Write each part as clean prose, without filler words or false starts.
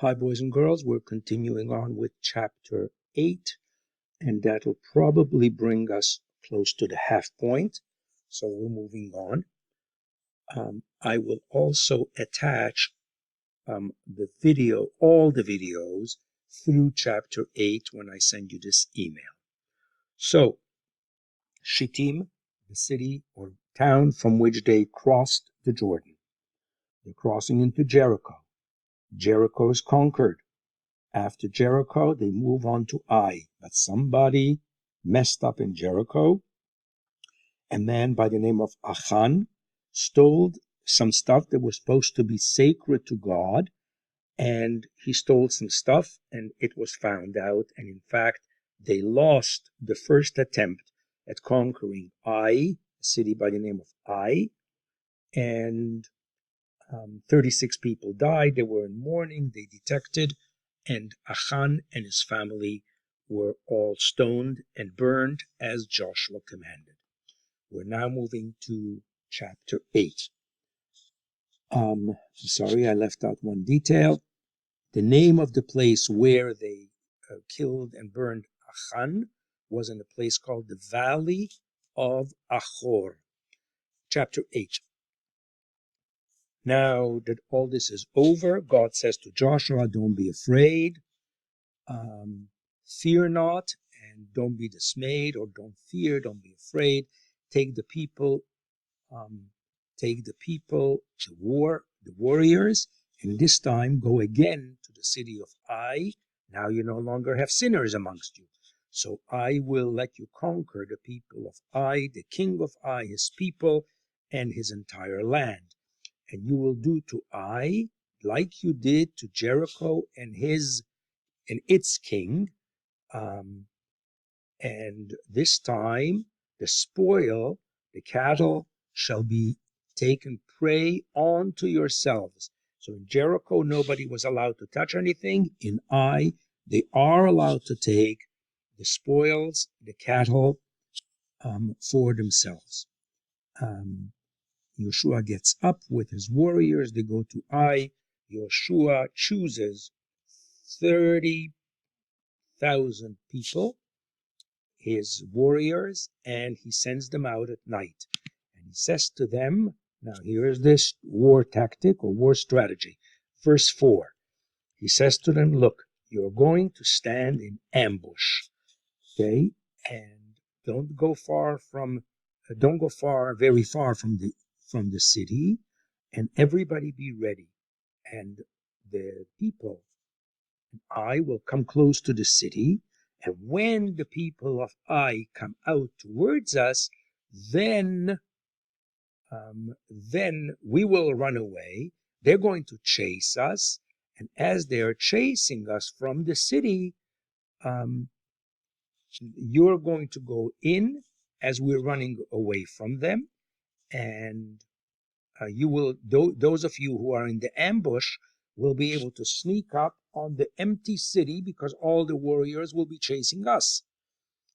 Hi, boys and girls. We're continuing on with chapter 8, and that'll probably bring us close to the half point. So we're moving on. I will also attach the video, all the videos through chapter 8 when I send you this email. So, Shittim, the city or town from which they crossed the Jordan. They're crossing into Jericho. Jericho is conquered. After Jericho, they move on to Ai, but somebody messed up in Jericho. A man by the name of Achan stole some stuff that was supposed to be sacred to God, and he stole some stuff, and it was found out, and in fact, they lost the first attempt at conquering Ai, a city by the name of Ai, and 36 people died. They were in mourning. They detected, and Achan and his family were all stoned and burned as Joshua commanded. We're now moving to chapter 8. Sorry, I left out one detail. The name of the place where they killed and burned Achan was in a place called the Valley of Achor. Chapter 8. Now that all this is over, God says to Joshua, don't be afraid, fear not, and don't be dismayed, or don't fear, don't be afraid. Take the people, the warriors, and this time go again to the city of Ai. Now you no longer have sinners amongst you. So I will let you conquer the people of Ai, the king of Ai, his people, and his entire land. And you will do to Ai like you did to Jericho and its king. And this time the spoil, the cattle, shall be taken prey onto yourselves. So in Jericho, nobody was allowed to touch anything. In Ai, they are allowed to take the spoils, the cattle, for themselves. Yeshua gets up with his warriors. They go to Ai. Yeshua chooses 30,000 people, his warriors, and he sends them out at night. And he says to them, now here is this war tactic or war strategy. Verse 4, he says to them, look, you're going to stand in ambush, okay? And don't go very far from the city, and everybody be ready. And the people, I will come close to the city, and when the people of Ai come out towards us, then we will run away. They're going to chase us, and as they're chasing us from the city, you're going to go in as we're running away from them, and those of you who are in the ambush will be able to sneak up on the empty city because all the warriors will be chasing us.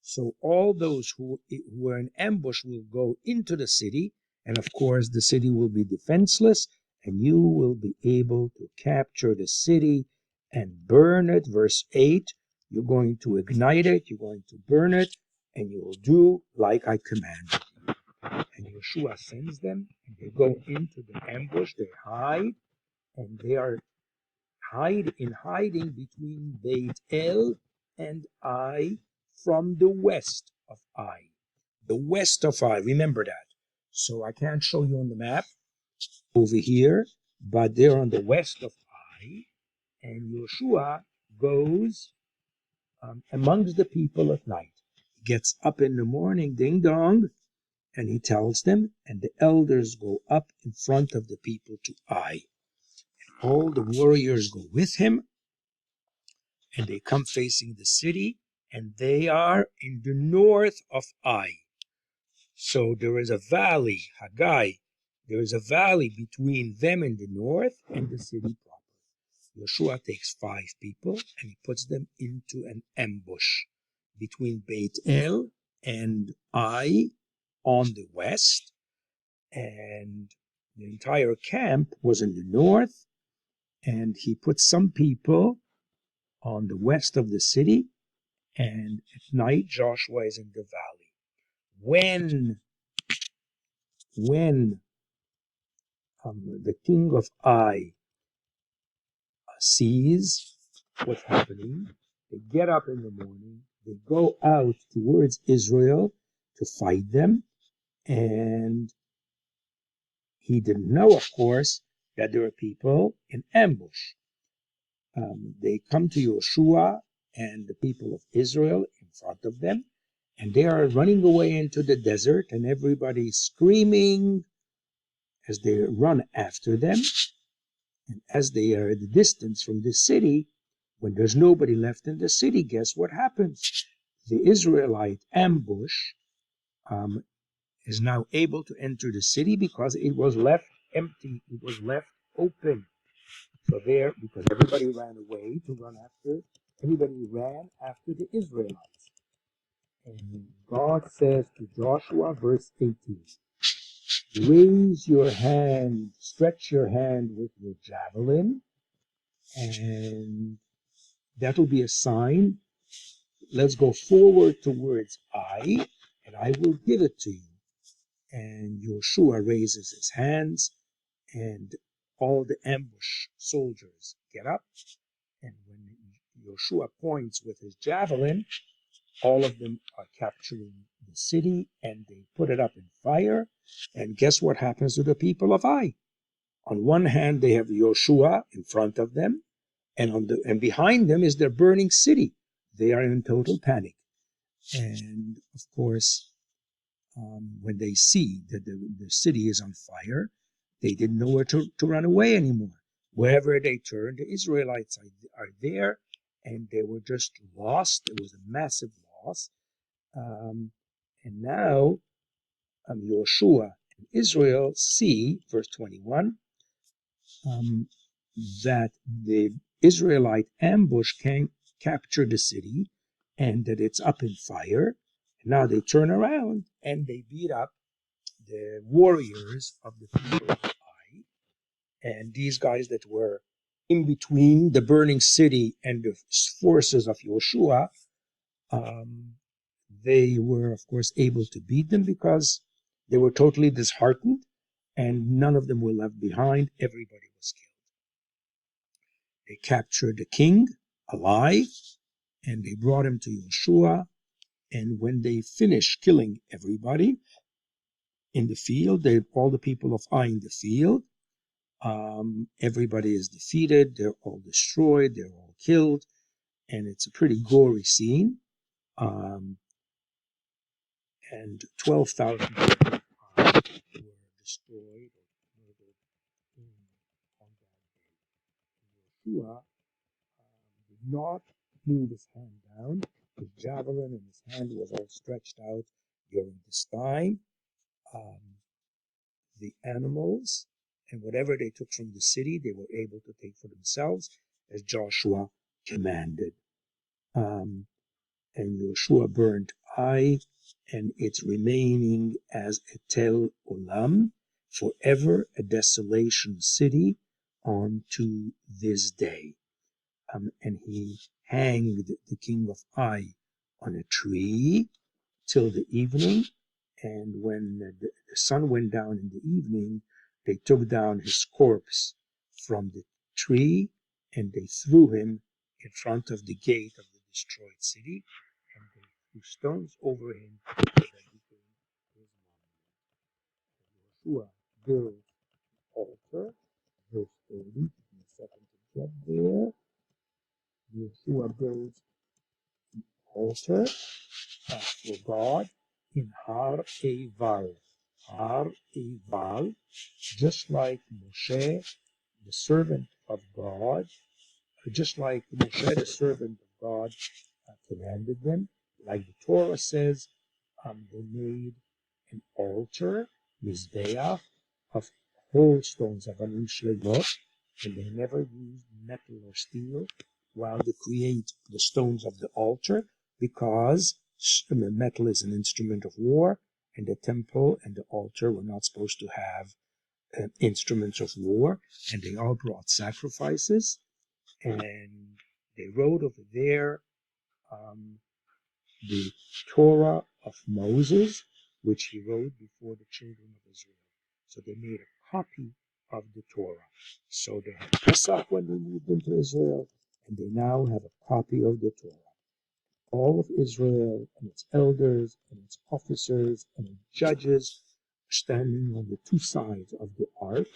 So all those who were in ambush will go into the city, and of course the city will be defenseless, and you will be able to capture the city and burn it. Verse 8, you're going to ignite it, you're going to burn it, and you will do like I commanded. And Yeshua sends them, and they go into the ambush, they hide, and they are hiding between Beit El and Ai from the west of Ai. The west of Ai, remember that. So I can't show you on the map over here, but they're on the west of Ai, and Yeshua goes amongst the people at night. He gets up in the morning, ding dong, and he tells them, and the elders go up in front of the people to Ai. And all the warriors go with him, and they come facing the city, and they are in the north of Ai. So there is a valley, Haggai, there is a valley between them in the north and the city proper. Yeshua takes 5 people and he puts them into an ambush between Beit El and Ai on the west, and the entire camp was in the north, and he put some people on the west of the city, and at night Joshua is in the valley. When the king of Ai sees what's happening, they get up in the morning, they go out towards Israel to fight them, and he didn't know, of course, that there were people in ambush. They come to Joshua and the people of Israel in front of them, and they are running away into the desert, and everybody's screaming as they run after them. And as they are at a distance from the city, when there's nobody left in the city, guess what happens? The Israelite ambush is now able to enter the city because it was left empty, it was left open. So there, because everybody ran away to run after, everybody ran after the Israelites. And God says to Joshua, verse 18, raise your hand, stretch your hand with your javelin, and that'll be a sign. Let's go forward towards Ai, and I will give it to you. And Joshua raises his hands, and all the ambush soldiers get up. And when Joshua points with his javelin, all of them are capturing the city, and they put it up in fire. And guess what happens to the people of Ai? On one hand, they have Joshua in front of them, and behind them is their burning city. They are in total panic. And of course, when they see that the city is on fire, they didn't know where to run away anymore. Wherever they turned, the Israelites are there, and they were just lost. It was a massive loss. And now Joshua and Israel see, verse 21, that the Israelite ambush can capture the city and that it's up in fire. And now they turn around and they beat up the warriors of the people of Ai. And these guys that were in between the burning city and the forces of Joshua, they were, of course, able to beat them because they were totally disheartened and none of them were left behind. Everybody was killed. They captured the king alive, and they brought him to Joshua. And when they finished killing everybody in the field, all the people of Ai in the field, everybody is defeated. They're all destroyed. They're all killed, and it's a pretty gory scene. And 12,000 people were destroyed or murdered on that day. Joshua did not move his hand down. His javelin in his hand was all stretched out during this time. The animals and whatever they took from the city, they were able to take for themselves as Joshua commanded. And Joshua burned Ai and its remaining as a tel olam, forever a desolation city unto this day. And he hanged the king of Ai on a tree till the evening. And when the sun went down in the evening, they took down his corpse from the tree and they threw him in front of the gate of the destroyed city, and they threw stones over him so that he became his monument. Joshua built the altar, verse 30, in a second to get there. Joshua builds the altar for God in Har Eival. Har Eival, just like Moshe, the servant of God, just like Moshe, the servant of God, commanded them. Like the Torah says, they made an altar, Mizbeach, of whole stones, Avanim Shlemot, and they never used metal or steel while they create the stones of the altar, because metal is an instrument of war, and the temple and the altar were not supposed to have instruments of war, and they all brought sacrifices. And they wrote over there the Torah of Moses, which he wrote before the children of Israel. So they made a copy of the Torah. So they had Pesach when they moved into Israel, and they now have a copy of the Torah. All of Israel and its elders and its officers and its judges standing on the two sides of the ark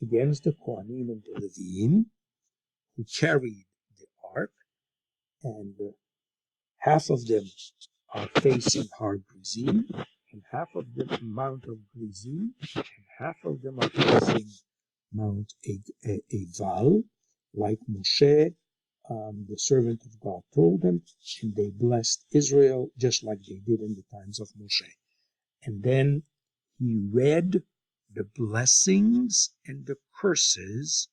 against the Kohanim and the Levim, who carried the ark, and half of them are facing Har Gerizim, and half of them Mount of Gerizim, and half of them are facing Mount Eval, like Moshe, the servant of God, told them, and they blessed Israel just like they did in the times of Moshe. And then he read the blessings and the curses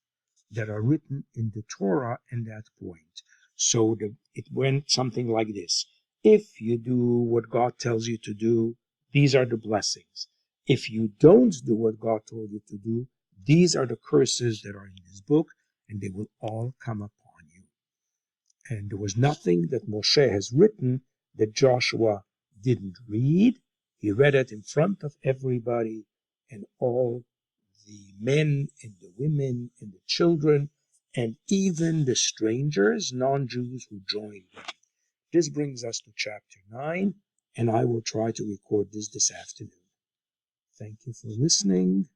that are written in the Torah at that point. So it went something like this. If you do what God tells you to do, these are the blessings. If you don't do what God told you to do, these are the curses that are in this book, and they will all come upon you. And there was nothing that Moshe has written that Joshua didn't read. He read it in front of everybody, and all the men and the women and the children, and even the strangers, non-Jews who joined them. This brings us to chapter 9, and I will try to record this afternoon. Thank you for listening.